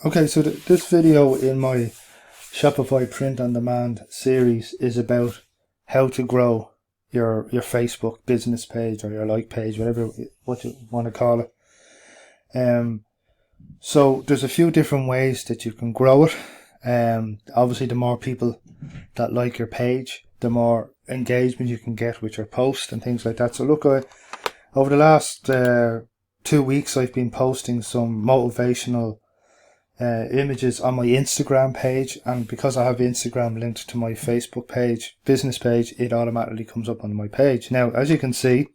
Okay, so this video in my Shopify print on demand series is about how to grow your Facebook business page or your like page, whatever what you want to call it. So there's a few different ways that you can grow it. Obviously, the more people that like your page, the more engagement you can get with your post and things like that. So look, over the last 2 weeks, I've been posting some motivational images on my Instagram page, and because I have Instagram linked to my Facebook page, business page, it automatically comes up on my page. Now, as you can see,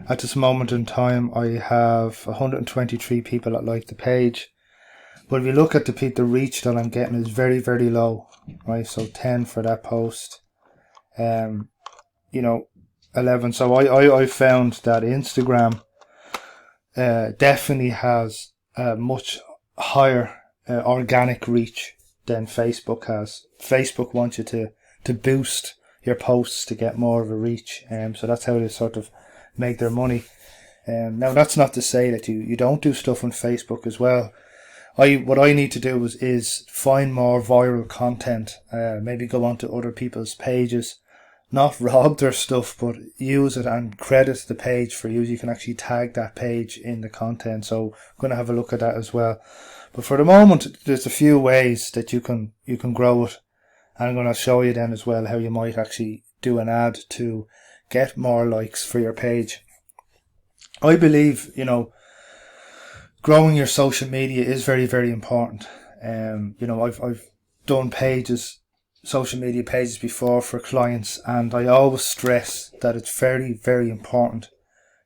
at this moment in time, I have 123 people that like the page. But if you look at the reach that I'm getting is very, very low, right? So 10 for that post, 11. So I found that Instagram definitely has much higher organic reach than Facebook has. Facebook wants you to boost your posts to get more of a reach, so that's how they sort of make their money. Now that's not to say that you don't do stuff on Facebook as well. What I need to do is find more viral content, maybe go onto other people's pages, not rob their stuff, but use it and credit the page for you. You can actually tag that page in the content. So I'm going to have a look at that as well. But for the moment, there's a few ways that you can grow it. And I'm going to show you then as well how you might actually do an ad to get more likes for your page. I believe, growing your social media is very, very important. I've done social media pages before for clients, and I always stress that it's very, very important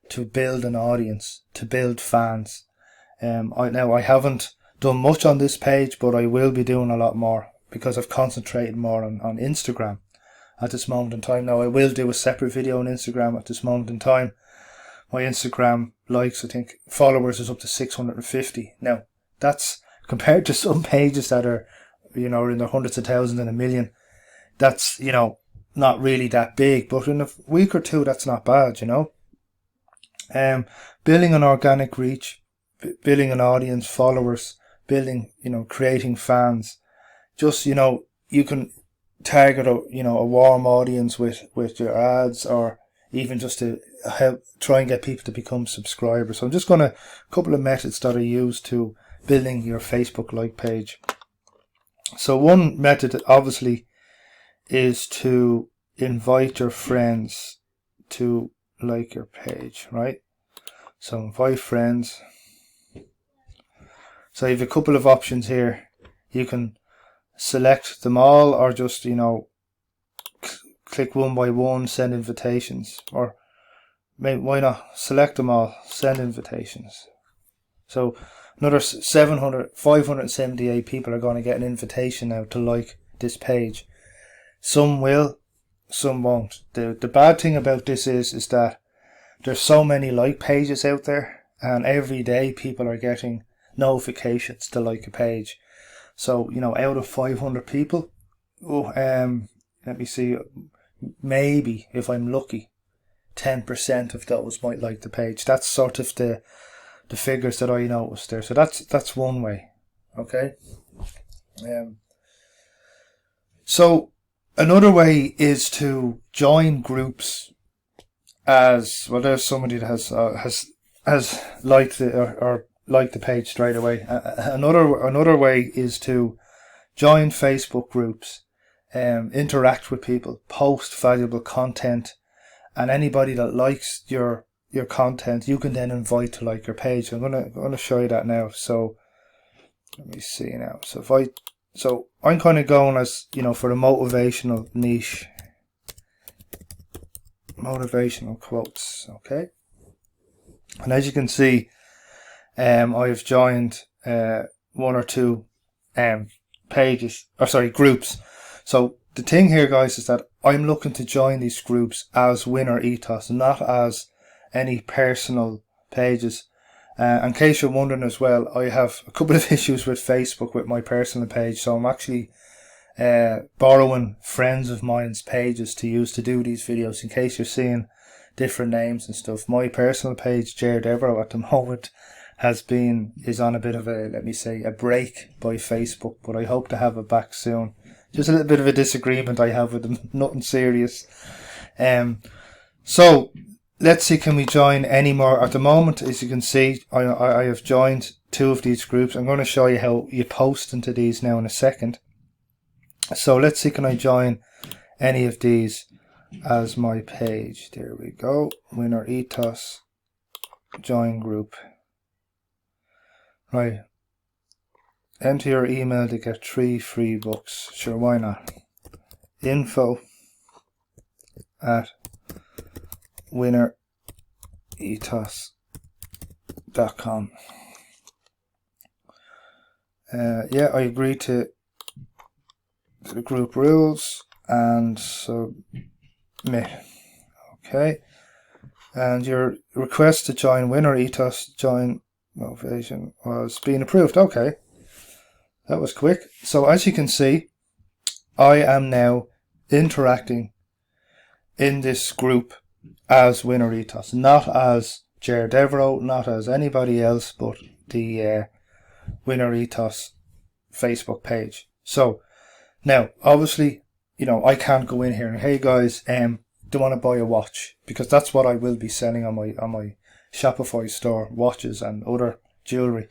to build an audience, to build fans. I haven't done much on this page, but I will be doing a lot more because I've concentrated more on Instagram at this moment in time. Now I will do a separate video on Instagram at this moment in time. My Instagram likes, I think, followers is up to 650. Now that's compared to some pages that are in the hundreds of thousands and a million. That's, not really that big, but in a week or two, that's not bad, Building an organic reach, building an audience, followers, building, creating fans. Just, you can target a warm audience with your ads, or even just to help try and get people to become subscribers. So I'm just a couple of methods that I use to building your Facebook like page. So one method obviously is to invite your friends to like your page, right? So invite friends. So you have a couple of options here. You can select them all, or just, click one by one, send invitations, or maybe why not select them all, send invitations. So another 578 people are going to get an invitation now to like this page. Some will, some won't. The bad thing about this is that there's so many like pages out there, and every day people are getting notifications to like a page. So, out of 500 people, let me see, maybe if I'm lucky, 10% of those might like the page. That's sort of the figures that I noticed there. So that's one way. Okay. So another way is to join groups. As well, there's somebody that has liked it or liked the page straight away. Another way is to join Facebook groups, interact with people, post valuable content, and anybody that likes your content, you can then invite to like your page. I'm gonna show you that now. So let me see now. So I'm kind of going as for the motivational niche, motivational quotes. Okay, and as you can see, I've joined one or two groups. So the thing here, guys, is that I'm looking to join these groups as Winner Ethos, not as any personal pages. In case you're wondering as well, I have a couple of issues with Facebook with my personal page, so I'm actually borrowing friends of mine's pages to use to do these videos, in case you're seeing different names and stuff. My personal page, Jared Evero, at the moment, is on a bit of a, let me say, a break by Facebook, but I hope to have it back soon. Just a little bit of a disagreement I have with them, nothing serious. So let's see, can we join any more? At the moment, as you can see, I have joined 2 of these groups. I'm going to show you how you post into these now in a second. So let's see, can I join any of these as my page? There we go. Winner Ethos, join group. Right. Enter your email to get 3 free books. Sure, why not? info@winnerethos.com. Yeah, I agree to the group rules and submit. Okay. And your request to join Winner Ethos Join Motivation was being approved. Okay. That was quick. So as you can see, I am now interacting in this group as Winner Ethos, not as Ger Devereaux, not as anybody else, but the Winner Ethos Facebook page. So now, obviously, you know, I can't go in here and, hey guys, do you want to buy a watch? Because that's what I will be selling on my Shopify store, watches and other jewelry.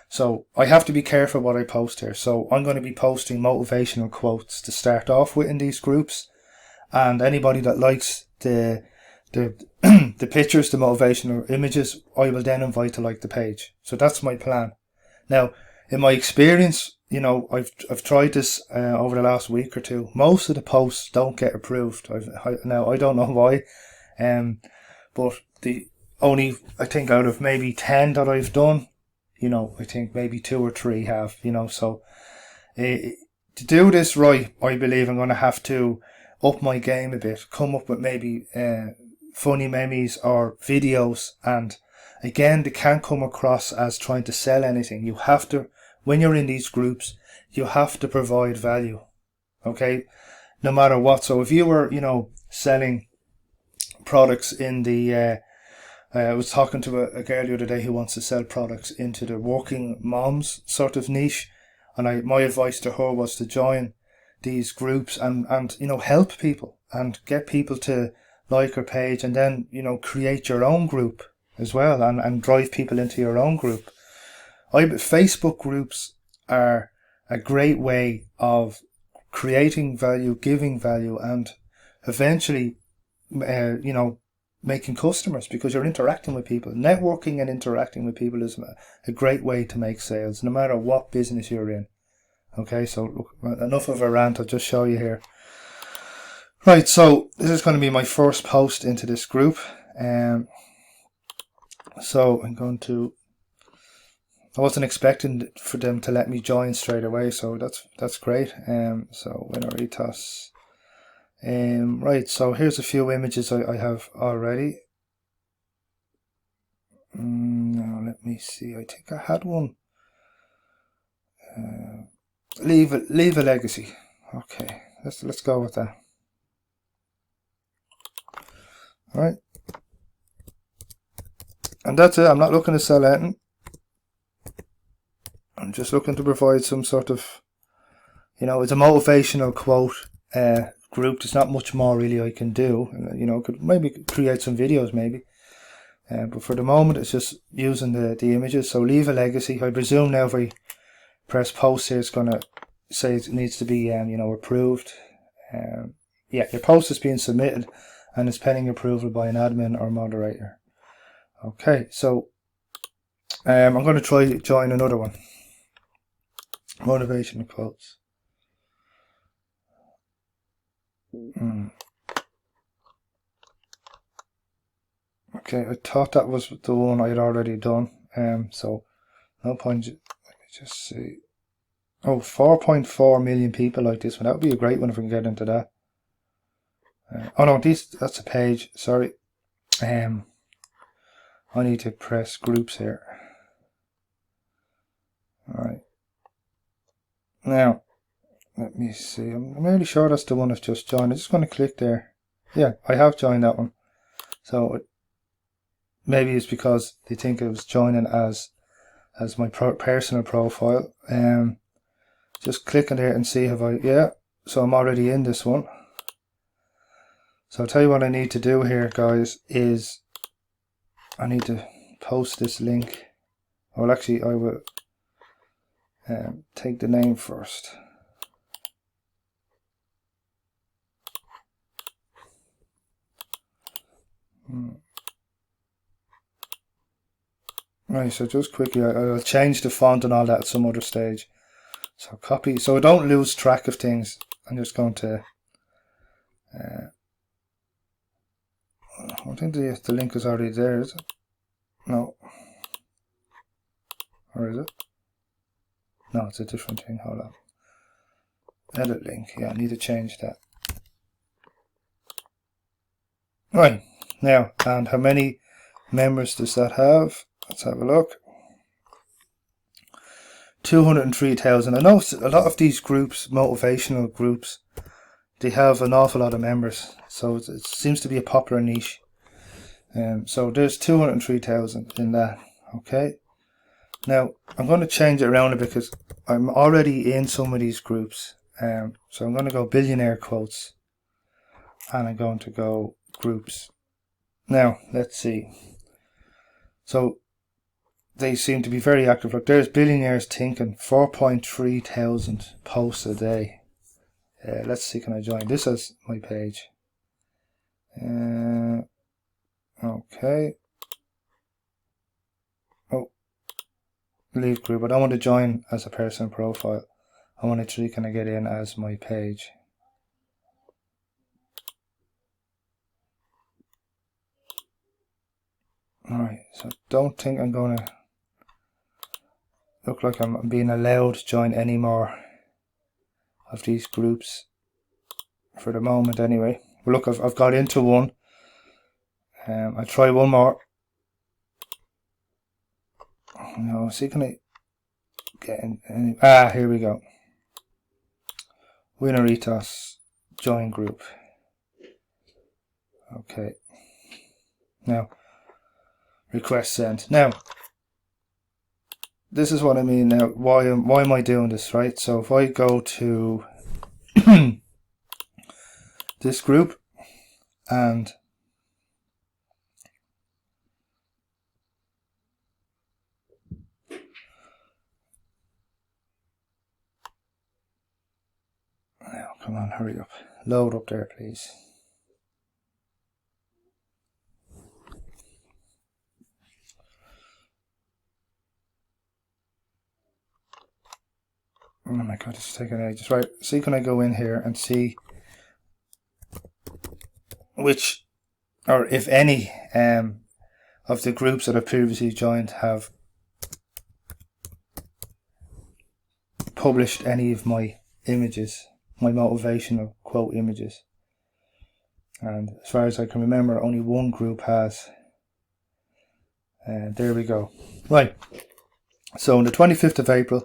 So I have to be careful what I post here. So I'm going to be posting motivational quotes to start off with in these groups, and anybody that likes the the pictures, the motivational images, I will then invite to like the page. So that's my plan. Now, in my experience, you know, I've tried this over the last week or two. Most of the posts don't get approved. Now I don't know why, but the only, I think out of maybe 10 that I've done, you know, I think maybe 2 or 3 have, you know. So to do this right, I believe I'm going to have to up my game a bit, come up with maybe funny memes or videos, and again, they can't come across as trying to sell anything. You have to, when you're in these groups, you have to provide value, okay, no matter what. So if you were, you know, selling products in the I was talking to a girl the other day who wants to sell products into the working moms sort of niche, and my advice to her was to join these groups and you know, help people and get people to like her page, and then, you know, create your own group as well, and drive people into your own group. Facebook groups are a great way of creating value, giving value, and eventually, you know, making customers, because you're interacting with people. Networking and interacting with people is a great way to make sales, no matter what business you're in. Okay, so look, enough of a rant. I'll just show you here. Right, so this is going to be my first post into this group. So I'm going to, I wasn't expecting for them to let me join straight away, so that's great. So Winner Ethos. Right, so here's a few images I have already. Now let me see. I think I had one. Leave a legacy. Okay, let's go with that. All right, and that's it. I'm not looking to sell anything. I'm just looking to provide some sort of, you know, it's a motivational quote group. There's not much more really I can do. You know, could maybe create some videos maybe. But for the moment, it's just using the images. So leave a legacy. I presume now if I press post here, it's going to say it needs to be, you know, approved. Yeah, your post is being submitted and is pending approval by an admin or moderator. Okay, so I'm going to try join another one. Motivational quotes. Okay, I thought that was the one I had already done. So no point. Let me just see. Oh, 4.4 million people like this one. That would be a great one if we can get into that. Oh no, that's a page. Sorry. I need to press groups here. All right. Now, let me see. I'm really sure that's the one I've just joined. I'm just going to click there. Yeah, I have joined that one. So maybe it's because they think I was joining as as my personal profile. Just click on there and see if yeah, so I'm already in this one. So I'll tell you what I need to do here, guys, is I need to post this link. Well, actually, I will take the name first. Right, so just quickly, I'll change the font and all that at some other stage. So copy, so I don't lose track of things. I'm just going to I think the link is already there, is it? No. Or is it? No, it's a different thing. Hold on. Edit link. Yeah, I need to change that. Right. Now, and how many members does that have? Let's have a look. 203,000. I know a lot of these groups, motivational groups, they have an awful lot of members. So it seems to be a popular niche. So there's 203,000 in that. Okay. Now I'm going to change it around a bit because I'm already in some of these groups. So I'm going to go billionaire quotes, and I'm going to go groups. Now let's see. So they seem to be very active. Look, there's billionaires thinking, 4.3 thousand posts a day. Let's see, can I join? This is my page. Okay. Oh, leave group. I don't want to join as a personal profile. I want to see, can I get in as my page? Alright, so I don't think I'm going to look like I'm being allowed to join any more of these groups for the moment anyway. Well, look, I've got into one. I'll try one more. No, see, can I get in any? Here we go. Winner Ethos, join group. Okay. Now, request sent. Now, this is what I mean now. Why am I doing this, right? So if I go to this group and now, come on, hurry up. Load up there, please. Oh my god, it's taking ages. Right, see, can I go in here and see which, or if any, of the groups that I previously joined have published any of my images, my motivational quote images. And as far as I can remember, only one group has. And there we go. Right, so on the 25th of April,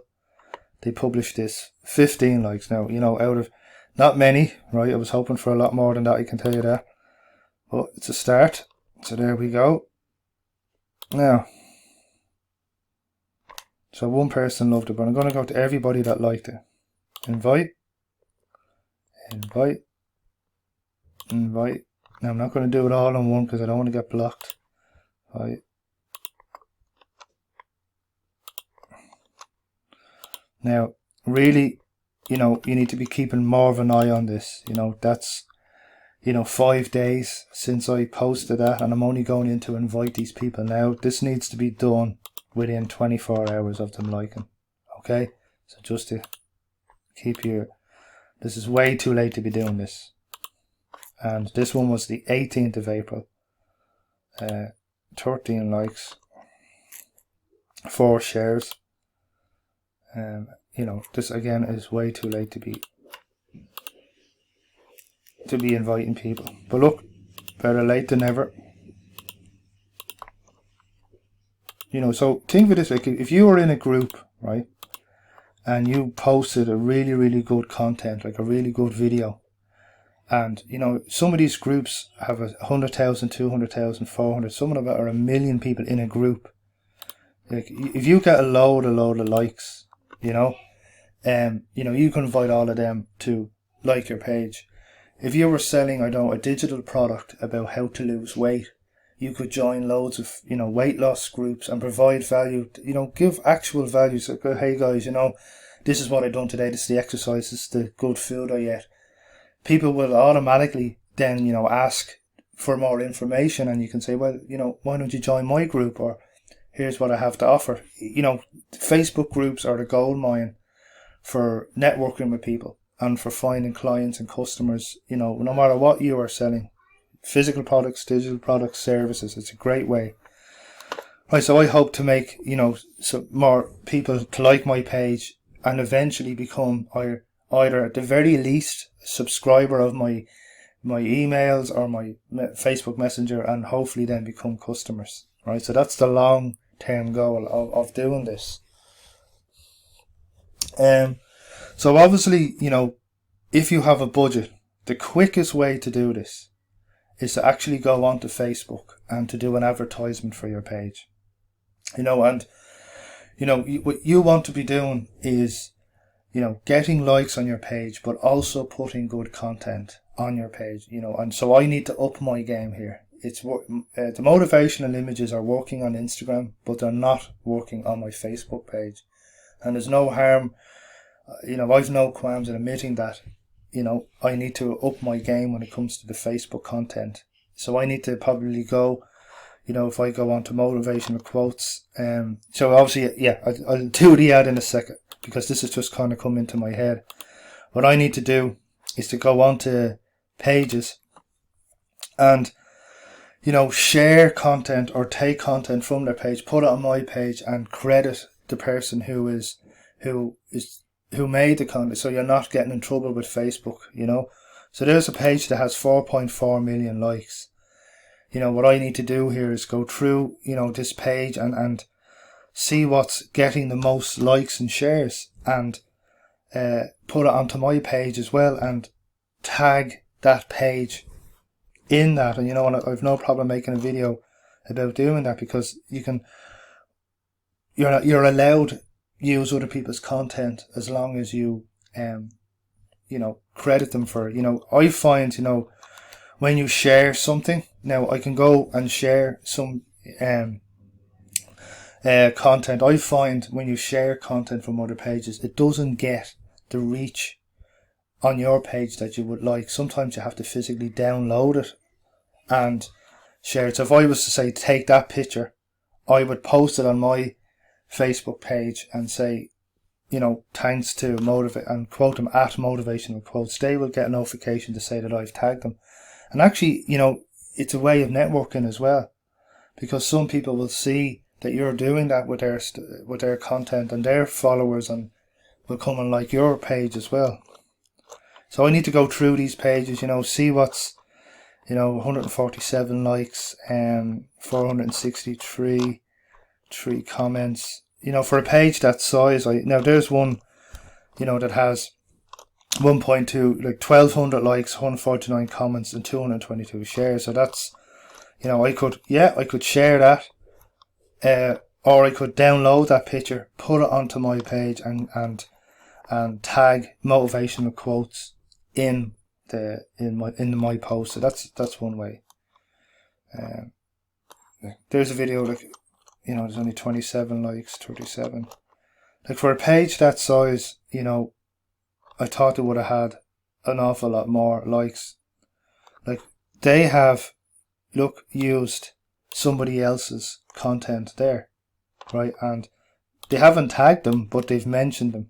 they published this. 15 likes. Now, you know, out of not many, right? I was hoping for a lot more than that, I can tell you that. But it's a start. So there we go. Now, so one person loved it, but I'm going to go to everybody that liked it. Invite. Invite. Invite. Now, I'm not going to do it all in one because I don't want to get blocked. Right. Now, really, you know, you need to be keeping more of an eye on this. You know, that's, you know, 5 days since I posted that, and I'm only going in to invite these people now. This needs to be done within 24 hours of them liking. Okay? So just to keep your... This is way too late to be doing this. And this one was the 18th of April. 13 likes. 4 shares. You know, this again is way too late to be inviting people. But look, better late than never. You know, so think of it this way. If you were in a group, right, and you posted a really, really good content, like a really good video, and, you know, some of these groups have 100,000, 200,000, 400, some of them are 1 million people in a group. Like, if you get a load of likes, you know, you can invite all of them to like your page. If you were selling, I don't know, a digital product about how to lose weight, you could join loads of, weight loss groups and provide value, give actual value. So go, hey guys, this is what I done today. This is the exercise. This is the good food I ate. People will automatically then, ask for more information, and you can say, well, why don't you join my group, or here's what I have to offer. Facebook groups are the gold mine for networking with people and for finding clients and customers, no matter what you are selling. Physical products, digital products, services. It's a great way. Right, so I hope to make, some more people to like my page and eventually become either at the very least a subscriber of my emails or my Facebook Messenger, and hopefully then become customers. Right, so that's the long term goal of doing this. So obviously, if you have a budget, the quickest way to do this is to actually go onto Facebook and to do an advertisement for your page. What you want to be doing is, getting likes on your page, but also putting good content on your page, and so I need to up my game here. It's the motivational images are working on Instagram, but they're not working on my Facebook page. And there's no harm, I've no qualms in admitting that, I need to up my game when it comes to the Facebook content. So I need to probably go, if I go on to motivational quotes, so obviously, yeah, I'll do the ad in a second, because this has just kind of come into my head. What I need to do is to go on to pages and, share content or take content from their page, put it on my page, and credit the person who made the content, so you're not getting in trouble with Facebook, So there's a page that has 4.4 million likes. What I need to do here is go through, this page and see what's getting the most likes and shares, and put it onto my page as well, and tag that page in that. And and I've no problem making a video about doing that, because you're allowed use other people's content as long as you credit them for it. I find, when you share something, now I can go and share some content. I find when you share content from other pages, it doesn't get the reach on your page that you would like. Sometimes you have to physically download it and share it. So if I was to say, take that picture, I would post it on my Facebook page and say, thanks to Motivate, and quote them at Motivational Quotes. They will get a notification to say that I've tagged them. And actually, it's a way of networking as well, because some people will see that you're doing that with their content, and their followers and will come and like your page as well. So I need to go through these pages, see what's 147 likes and 463 comments. For a page that size, now there's one, that has 1.2, like 1,200 likes, 149 comments, and 222 shares. So that's, I could share that, or I could download that picture, put it onto my page, and tag Motivational Quotes in my post. So that's one way. There's a video, like, there's only 27 likes, 37. Like, for a page that size, I thought they would have had an awful lot more likes. Like, they have, used somebody else's content there, right? And they haven't tagged them, but they've mentioned them.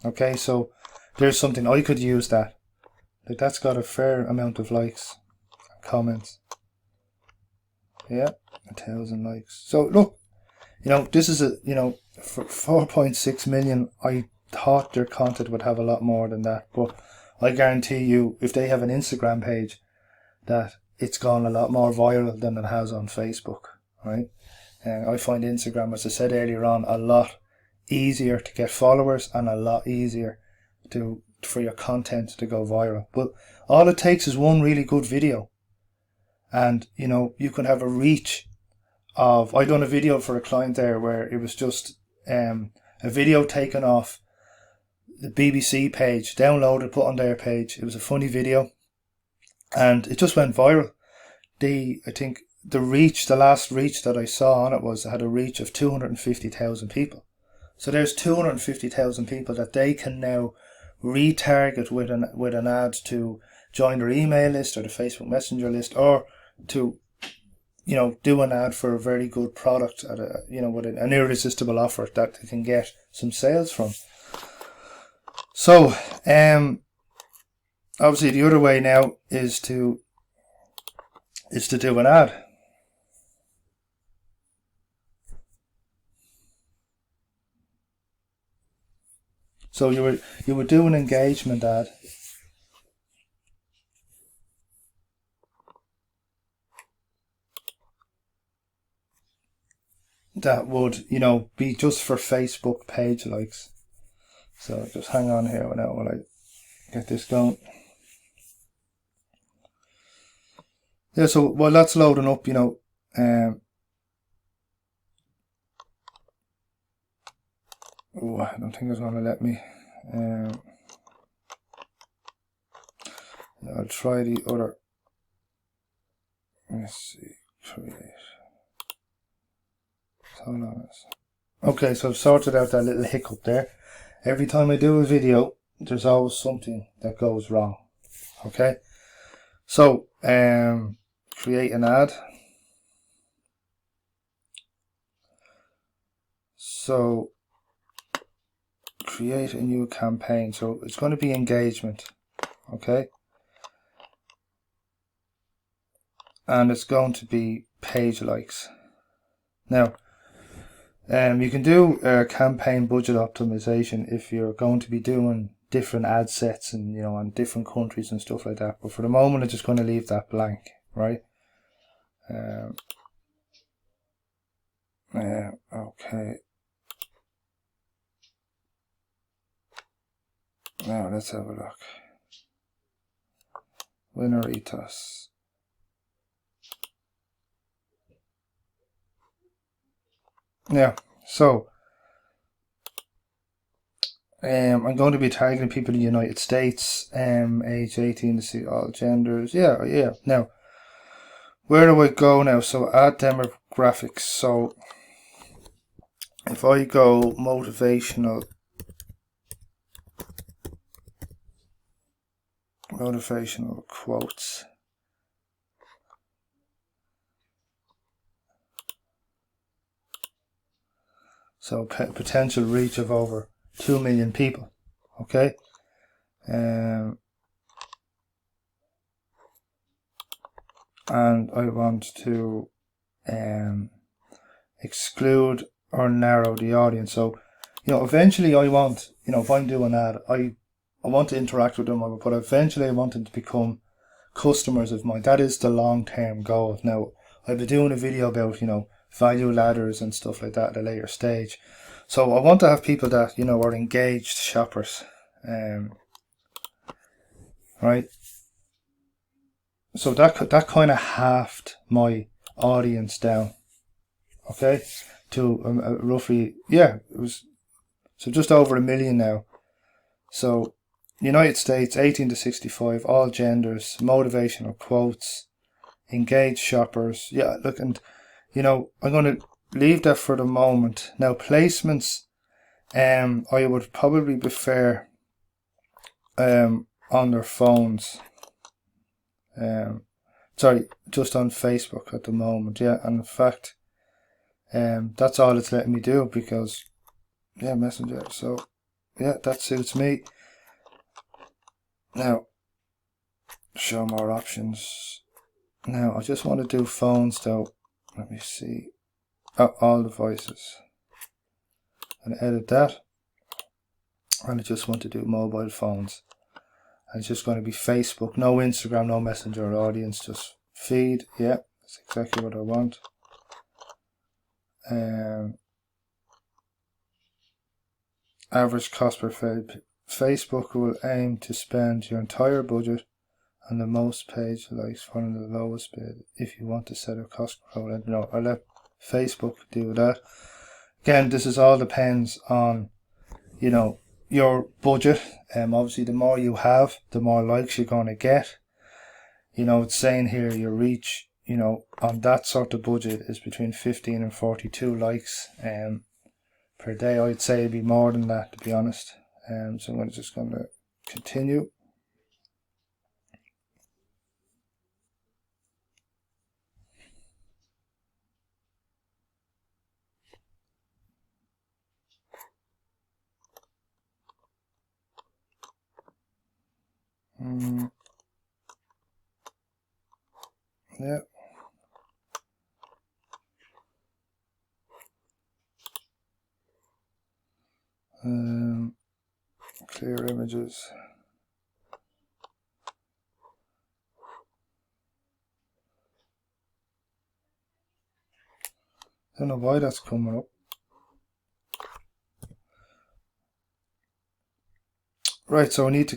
Okay, so there's something I could use that. Like, that's got a fair amount of likes and comments. Yeah, 1,000 likes. So look, this is for 4.6 million, I thought their content would have a lot more than that, but I guarantee you, if they have an Instagram page, that it's gone a lot more viral than it has on Facebook, right? And I find Instagram, as I said earlier on, a lot easier to get followers and a lot easier for your content to go viral. But all it takes is one really good video, and you can have a reach of, I done a video for a client there where it was just a video taken off the BBC page, downloaded, put on their page. It was a funny video, and it just went viral. I think the last reach that I saw on it had a reach of 250,000 people. So there's 250,000 people that they can now retarget with an ad to join their email list or the Facebook Messenger list, or to, do an ad for a very good product at with an irresistible offer that they can get some sales from. So, obviously the other way now is to do an ad. So you would do an engagement ad. That would, be just for Facebook page likes. So just hang on here now while I get this going. Yeah, so while that's loading up, oh, I don't think it's going to let me. I'll try the other. Let's see. Create. Hold on. Okay, so I've sorted out that little hiccup there. Every time I do a video, there's always something that goes wrong. Okay, so create an ad. So create a new campaign. So it's going to be engagement. Okay, and it's going to be page likes. Now, you can do campaign budget optimization if you're going to be doing different ad sets and on different countries and stuff like that. But for the moment, I'm just going to leave that blank, right? Okay. Now let's have a look. Winner ethos. Yeah, so I'm going to be targeting people in the United States, age 18 to see all genders. Yeah. Now, where do I go now? So add demographics. So if I go motivational quotes. So potential reach of over 2 million people. Okay. And I want to exclude or narrow the audience. So, eventually I want, if I'm doing that, I want to interact with them, but eventually I want them to become customers of mine. That is the long-term goal. Now, I'll be doing a video about, value ladders and stuff like that at a later stage. So I want to have people that, are engaged shoppers. Right? So that kind of halved my audience down. Okay? To roughly, it was, so just over 1 million now. So, United States, 18 to 65, all genders, motivational quotes, engaged shoppers. Yeah, look, and I'm going to leave that for the moment. Now, placements, I would probably prefer on their phones. Sorry, just on Facebook at the moment. Yeah, and in fact, that's all it's letting me do because, Messenger. So, that suits me. Now, show more options. Now, I just want to do phones though. Let me see. All devices. And edit that. And I just want to do mobile phones. And it's just going to be Facebook. No Instagram, no Messenger or audience. Just feed. Yeah, that's exactly what I want. Average cost per feed. Facebook will aim to spend your entire budget on the most page likes following the lowest bid. If you want to set a cost control, no, I'll let Facebook do that. Again, this is all depends on, you know, your budget. Obviously the more you have, the more likes you're going to get. You know, it's saying here your reach, you know, on that sort of budget is between 15 and 42 likes per day. I'd say it'd be more than that, to be honest. So I'm just going to continue. Yeah. Clear images. Don't know why that's coming up. Right, so I need to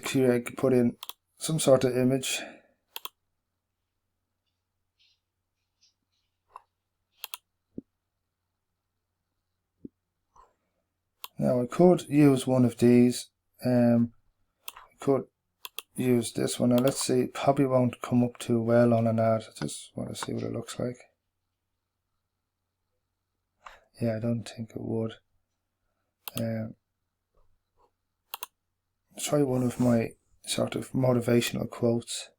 put in some sort of image. Now I could use one of these. I could use this one. Now let's see, probably won't come up too well on an ad. I just want to see what it looks like. Yeah, I don't think it would. Try one of my sort of motivational quotes.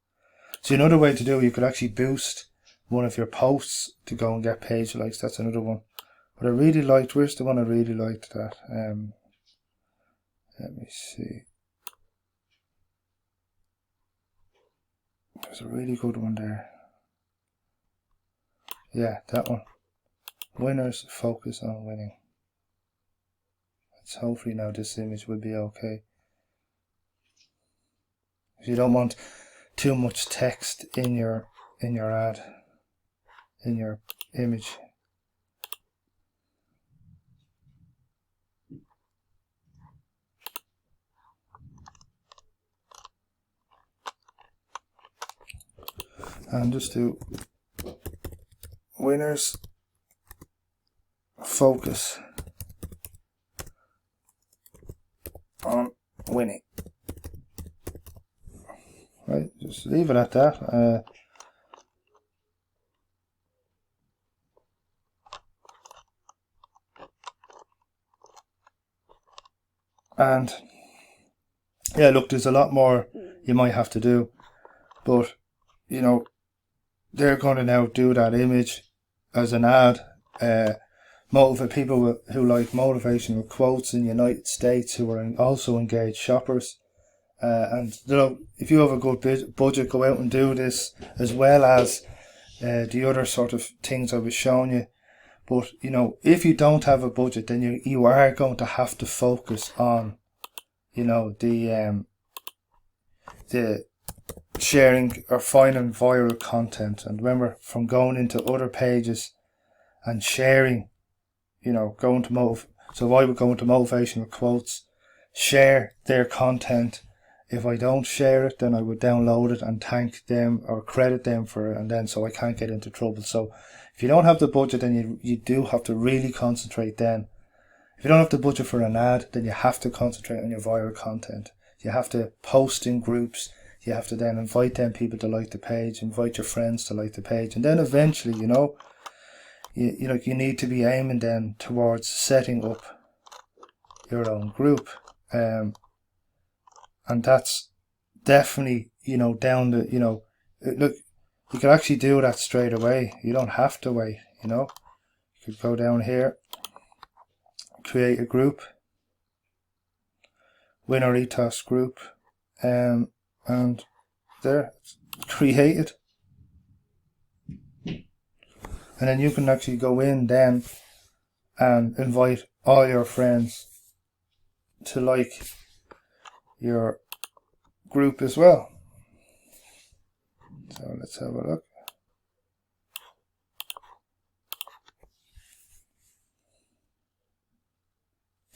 So another way to do it, you could actually boost one of your posts to go and get page likes. That's another one. But I really liked, where's the one I really liked that? Let me see. There's a really good one there. Yeah, that one. Winners focus on winning. Let's hopefully now this image will be okay. You don't want too much text in your ad, in your image. And just do winners focus on winning. Right, just leave it at that. And yeah, look, there's a lot more you might have to do, but you know, they're going to now do that image as an ad. Motivate people who like motivational quotes in the United States who are also engaged shoppers. And you know, if you have a good budget, go out and do this, as well as the other sort of things I was showing you. But you know, if you don't have a budget, then you are going to have to focus on, you know, the sharing or finding viral content. And remember, from going into other pages and sharing, you know, going to so I would go into motivational quotes, share their content. If I don't share it, then I would download it and thank them or credit them for it, and then so I can't get into trouble. So if you don't have the budget, then you do have to really concentrate then. If you don't have the budget for an ad, then you have to concentrate on your viral content. You have to post in groups. You have to then invite them people to like the page, invite your friends to like the page, and then eventually, you know, you need to be aiming then towards setting up your own group. And that's definitely, you know, down the, you know, look, you can actually do that straight away. You don't have to wait, you know. You could go down here, create a group, Winner Ethos group, and there, create it. And then you can actually go in then and invite all your friends to like your group as well. So let's have a look.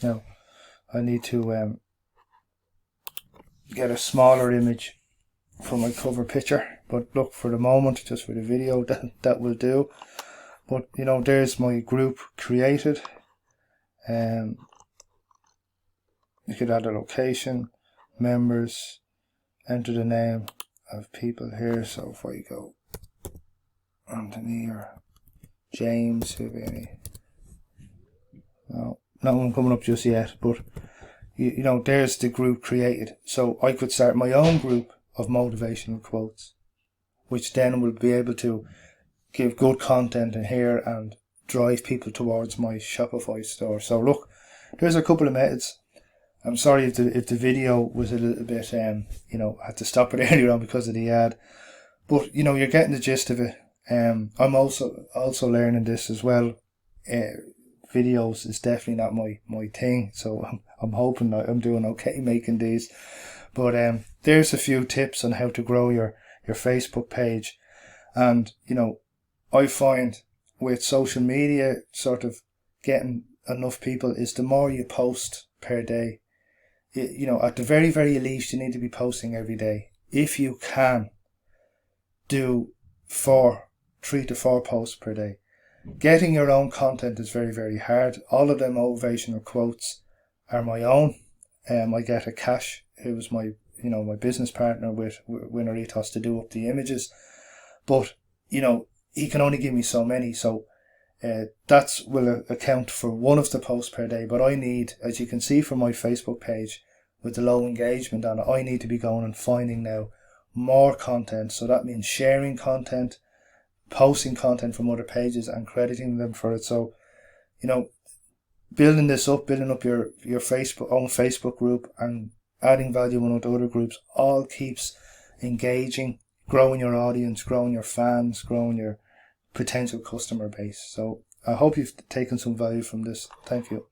Now I need to get a smaller image for my cover picture, but look, for the moment, just for the video, that will do. But you know, there's my group created. You could add a location, members, enter the name of people here. So if I go Anthony or James, no, not one coming up just yet, but you know, there's the group created. So I could start my own group of motivational quotes, which then will be able to give good content in here and drive people towards my Shopify store. So look, there's a couple of methods. I'm sorry if the video was a little bit, you know, I had to stop it earlier on because of the ad. But, you know, you're getting the gist of it. I'm also learning this as well. Videos is definitely not my thing. So I'm hoping that I'm doing okay making these. But there's a few tips on how to grow your Facebook page. And, you know, I find with social media sort of getting enough people is the more you post per day. You know, at the very, very least, you need to be posting every day. If you can do 3 to 4 posts per day. Getting your own content is very, very hard. All of them motivational quotes are my own. I get Akash, who was my business partner with Winner Ethos, to do up the images. But, you know, he can only give me so many. So that will account for one of the posts per day. But I need, as you can see from my Facebook page, with the low engagement on it, I need to be going and finding now more content. So that means sharing content, posting content from other pages and crediting them for it. So, you know, building up your own Facebook group and adding value in other groups all keeps engaging, growing your audience, growing your fans, growing your potential customer base. So I hope you've taken some value from this. Thank you.